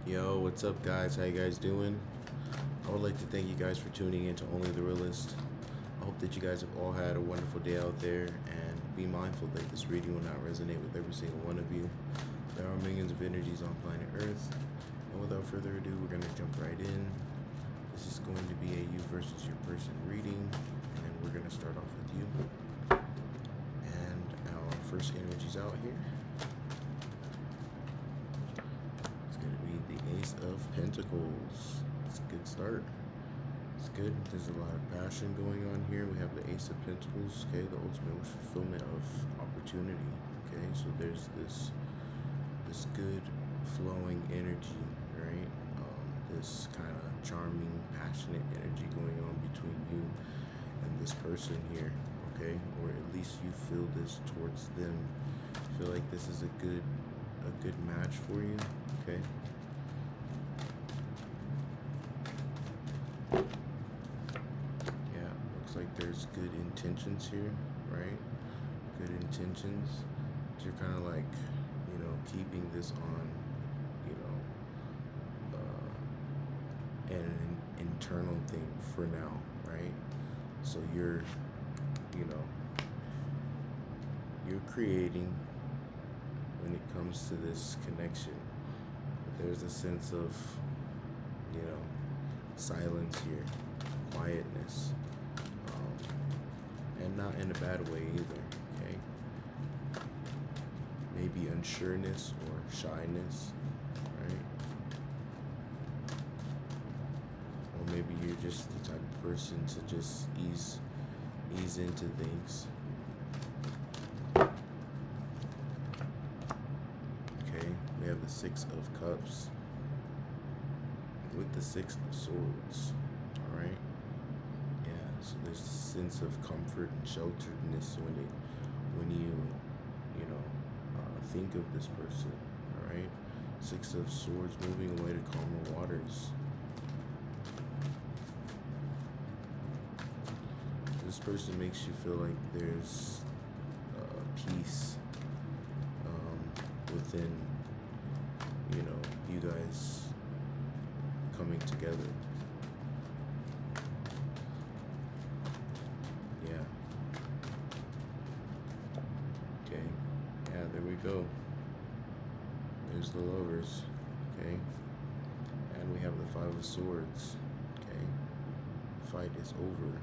Yo, what's up, guys? How you guys doing? I would like to thank you guys for tuning in to Only the Realist. I hope that you guys have all had a wonderful day out there, and be mindful that this reading will not resonate with every single one of you. There are millions of energies on planet Earth, and without further ado, we're going to jump right in. This is going to be a you versus your person reading, and we're going to start off with you. And our first energy's out here. The Ace of Pentacles. It's a good start. It's good. There's a lot of passion going on here. We have the Ace of Pentacles. Okay, the ultimate fulfillment of opportunity. Okay, so there's this good flowing energy, right? This kind of charming, passionate energy going on between you and this person here. Okay, or at least you feel this towards them. I feel like this is a good match for you. Okay. Like there's good intentions here, right? Good intentions. You're kind of like, keeping this on, an internal thing for now, right? So you're creating when it comes to this connection. There's a sense of, silence here, quietness. And not in a bad way either, okay? Maybe unsureness or shyness, right? Or maybe you're just the type of person to just ease into things. Okay, we have the Six of Cups with the Six of Swords, all right? So there's a sense of comfort and shelteredness when you think of this person, all right? Six of Swords, moving away to calmer waters. This person makes you feel like there's peace within, you guys coming together. There we go. There's the Lovers, okay? And we have the Five of Swords, okay? Fight is over.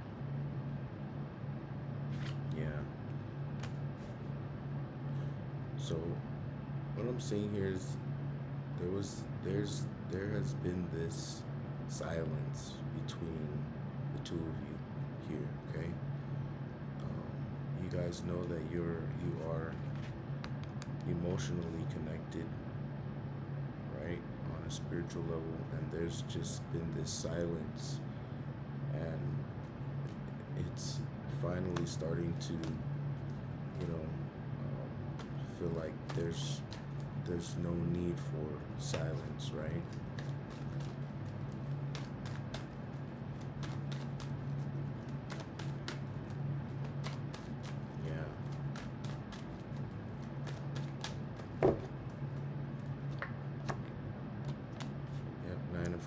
Yeah. So what I'm seeing here is there has been this silence between the two of you here, okay? You guys know that you are emotionally connected, right, on a spiritual level, and there's just been this silence, and it's finally starting to feel like there's no need for silence, right?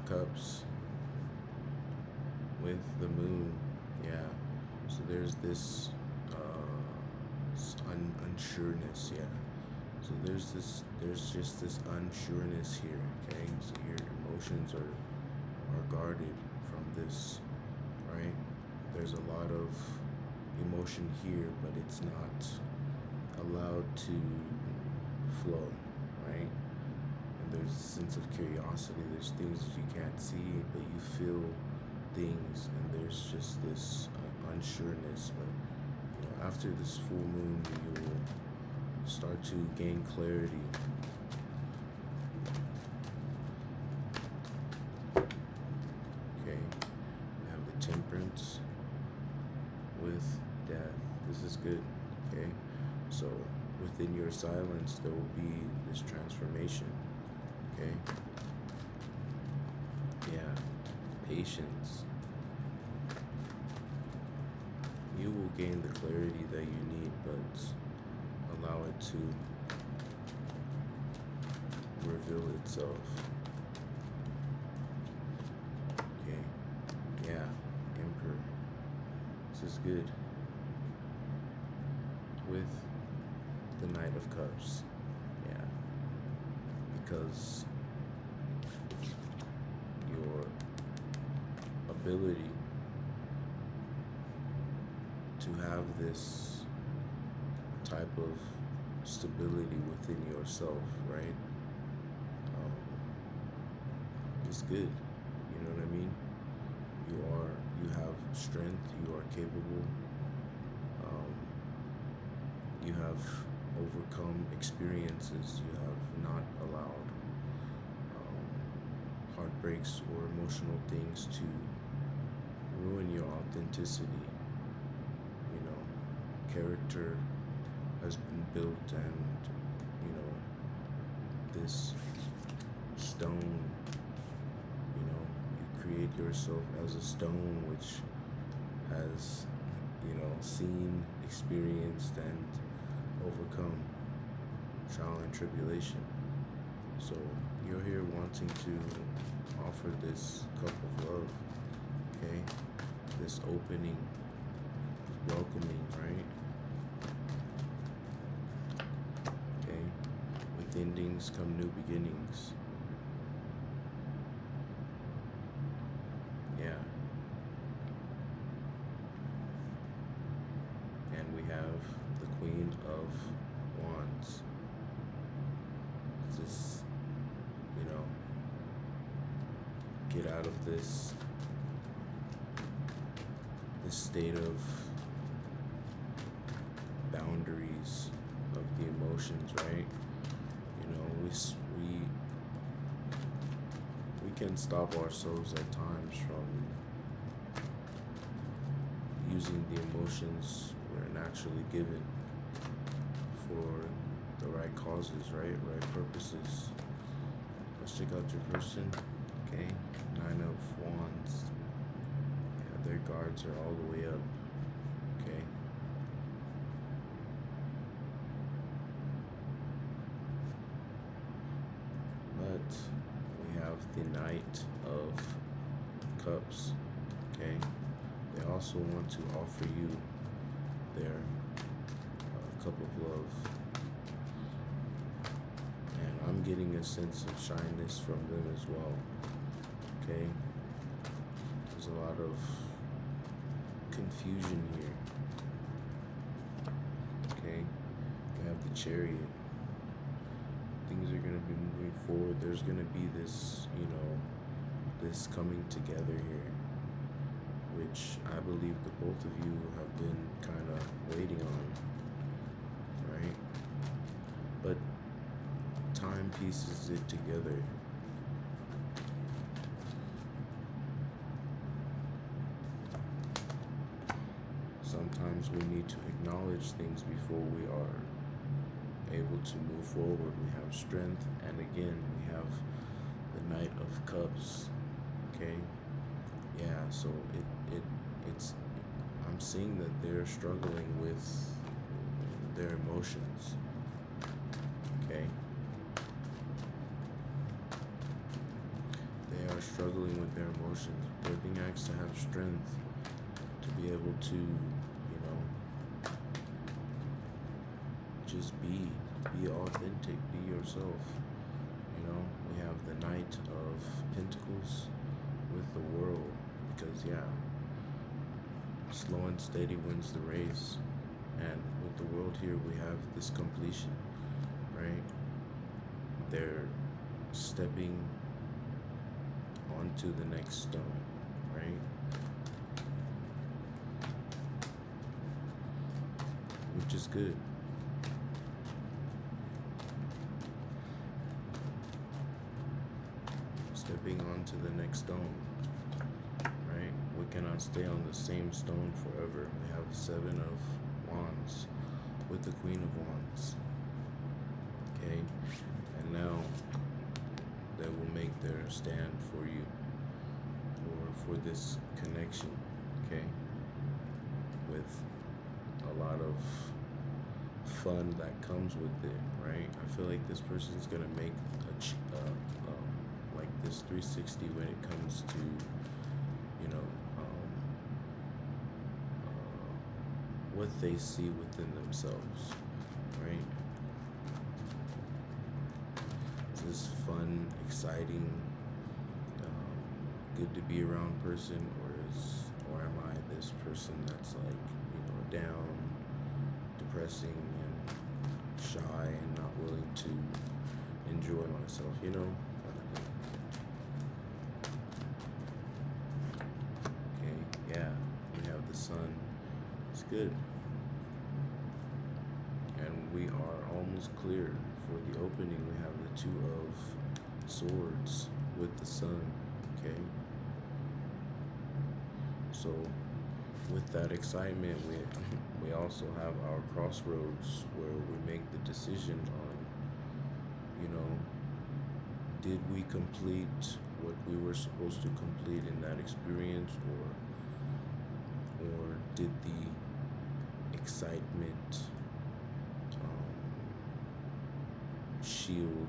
Cups with the Moon, yeah. So there's this unsureness, yeah. So there's just this unsureness here, okay. So your emotions are guarded from this, right? There's a lot of emotion here, but it's not allowed to flow, right? There's a sense of curiosity. There's things that you can't see, but you feel things, and there's just this unsureness. But after this full moon, you will start to gain clarity. Okay, we have the Temperance with Death. This is good. Okay, so within your silence, there will be this transformation. Okay. Yeah. Patience. You will gain the clarity that you need, but allow it to reveal itself. This is good. With the Knight of Cups. Yeah. Because your ability to have this type of stability within yourself, right? It's good. You know what I mean? You have strength. You are capable. You have overcome experiences. You have not allowed heartbreaks or emotional things to ruin your authenticity. You know, character has been built, and you know, this stone, you know, you create yourself as a stone which has, you know, seen, experienced, and overcome trial and tribulation. So you're here wanting to offer this cup of love, okay? This opening, welcoming, right? Okay? With endings come new beginnings. Yeah. And we have the Queen of Wands. This, you know, get out of this state of boundaries of the emotions, right? You know, we can stop ourselves at times from using the emotions we're naturally given for the right causes, right purposes. Let's check out your person. Okay, 9 of Wands. Yeah, their guards are all the way up. Okay. But we have the Knight of Cups. Okay. They also want to offer you their cup of love. And I'm getting a sense of shyness from them as well. Okay? There's a lot of confusion here. Okay? You have the Chariot. Things are going to be moving forward. There's going to be this, you know, this coming together here, which I believe the both of you have been kind of waiting on, right? But time pieces it together. Sometimes we need to acknowledge things before we are able to move forward. We have strength, and again, we have the Knight of Cups, okay? Yeah, so it's I'm seeing that they're struggling with their emotions. Okay. They are struggling with their emotions. They're being asked to have strength to be able to, you know, just be authentic, be yourself. You know, we have the Knight of Pentacles with the World. Because, yeah, slow and steady wins the race. And with the World here, we have this completion, right? They're stepping onto the next stone, right? Which is good. Stepping onto the next stone. We cannot stay on the same stone forever. We have the 7 of Wands with the Queen of Wands. Okay, and now they will make their stand for you, or for this connection. Okay, with a lot of fun that comes with it, right? I feel like this person's gonna make like this 360 when it comes to, you know, what they see within themselves, right? Is this fun, exciting, good to be around person, or am I this person that's like, down, depressing, and shy, and not willing to enjoy myself, kind of thing. Okay, yeah, we have the sun. It's good. And we are almost clear for the opening. We have the Two of Swords with the sun, okay? So with that excitement, we also have our crossroads where we make the decision on, did we complete what we were supposed to complete in that experience, or did the excitement shield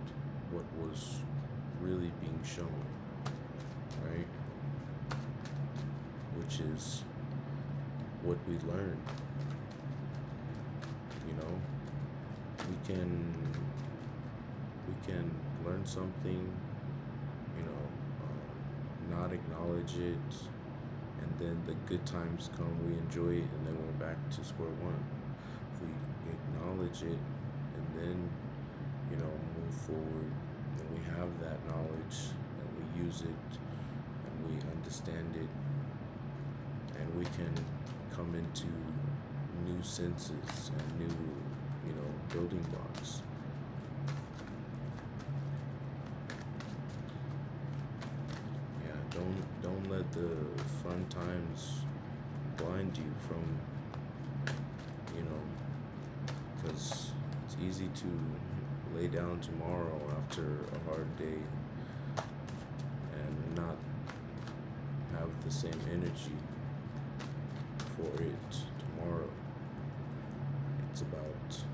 what was really being shown, right? Which is what we learn. We can learn something, not acknowledge it, and then the good times come, we enjoy it, and then we're back to square one. If we acknowledge it and then, move forward, and we have that knowledge, and we use it, and we understand it, and we can come into new senses and new, building blocks. Yeah, don't let the fun times blind you from, because it's easy to lay down tomorrow after a hard day and not have the same energy for it tomorrow. It's about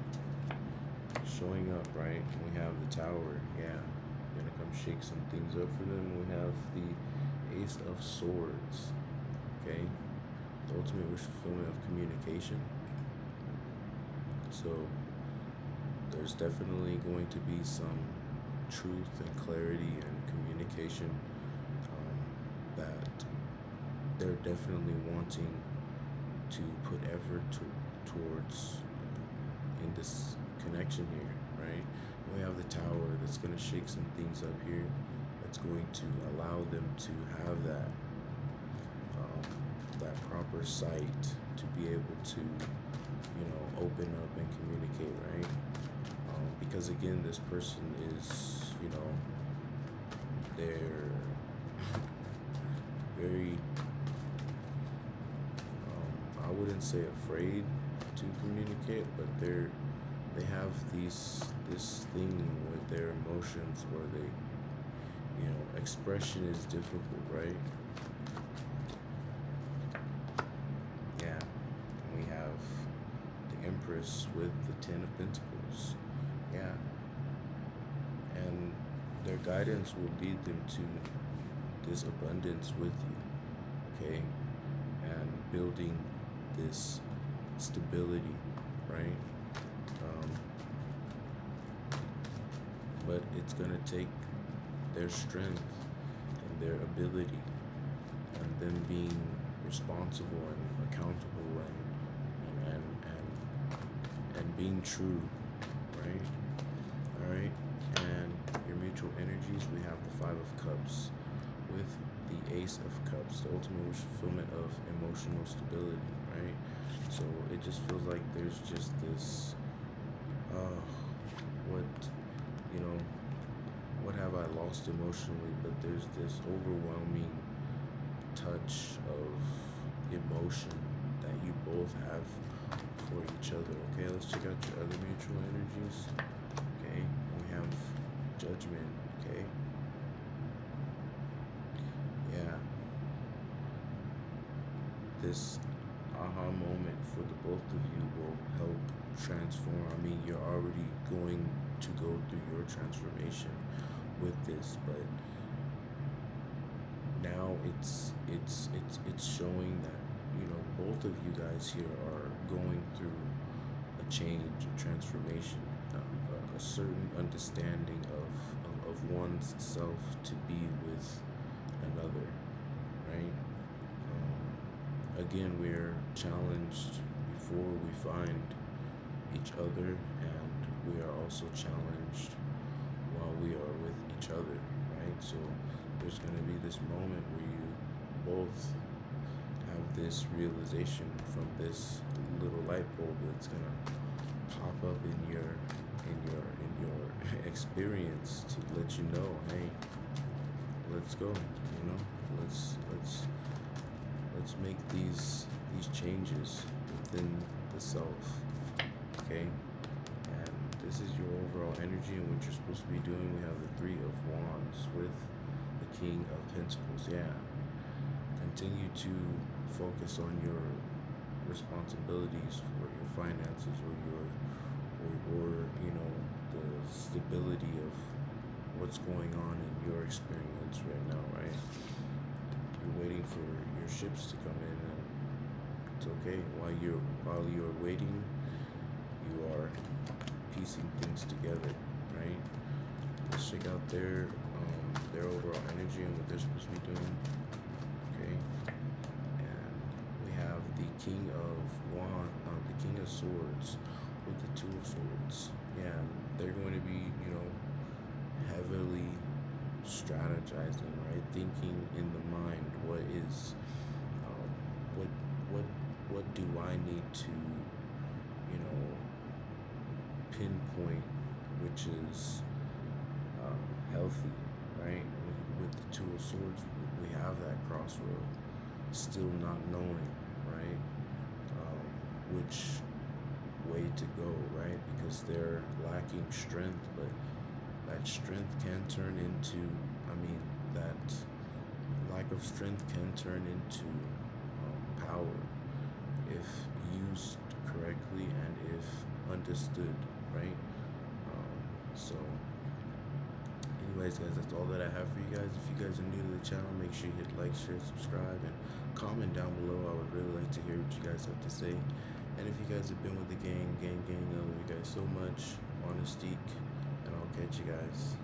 showing up, right? We have the Tower, yeah. Gonna come shake some things up for them. We have the Ace of Swords, okay? The ultimate wish fulfillment of communication. So there's definitely going to be some truth and clarity and communication that they're definitely wanting to put effort towards in this connection here, right? We have the Tower that's going to shake some things up here. That's going to allow them to have that proper sight to be able to, open up and communicate, right? Because again, this person is, they're very, I wouldn't say afraid to communicate, but they have this thing with their emotions where they, expression is difficult, right? Yeah, we have the Empress with the Ten of Pentacles. Yeah, and their guidance will lead them to this abundance with you, okay, and building this stability, right? But it's gonna take their strength and their ability and them being responsible and accountable and being true, right? All right, and your mutual energies, we have the Five of Cups with the Ace of Cups, the ultimate wish fulfillment of emotional stability, right? So it just feels like there's just this, what have I lost emotionally? But there's this overwhelming touch of emotion that you both have for each other. Okay, let's check out your other mutual energies. Okay, we have Judgment. Okay, yeah, this aha moment for the both of you will help transform. I mean, you're already going to go through your transformation with this, but now it's showing that both of you guys here are going through a change, a transformation, a certain understanding of one's self to be with another, right? Again, we're challenged before we find each other, and we are also challenged while we are with each other, right? So there's going to be this moment where you both have this realization from this little light bulb that's going to pop up in your experience to let you know, hey, let's go, let's make these changes within the self, okay? And this is your overall energy and what you're supposed to be doing. We have the Three of Wands with the King of Pentacles. Yeah, continue to focus on your responsibilities for your finances, or the stability of what's going on in your experience right now, right? You're waiting for your ships to come in, and it's okay. While you're waiting, you are piecing things together, right? Let's check out their overall energy and what they're supposed to be doing. Okay, and we have the King of Swords with the Two of Swords. Yeah, they're going to be, heavily strategizing, right? Thinking in the mind, what is, what do I need to, pinpoint, which is healthy, right? With the Two of Swords, we have that crossroad, still not knowing, right? Which way to go, right? Because they're lacking strength, but that strength can turn into, that lack of strength can turn into power if used correctly and if understood, right? So anyways, guys, that's all that I have for you guys. If you guys are new to the channel, make sure you hit like, share, subscribe, and comment down below. I would really like to hear what you guys have to say. And if you guys have been with the gang, I love you guys so much. Honestique, and I'll catch you guys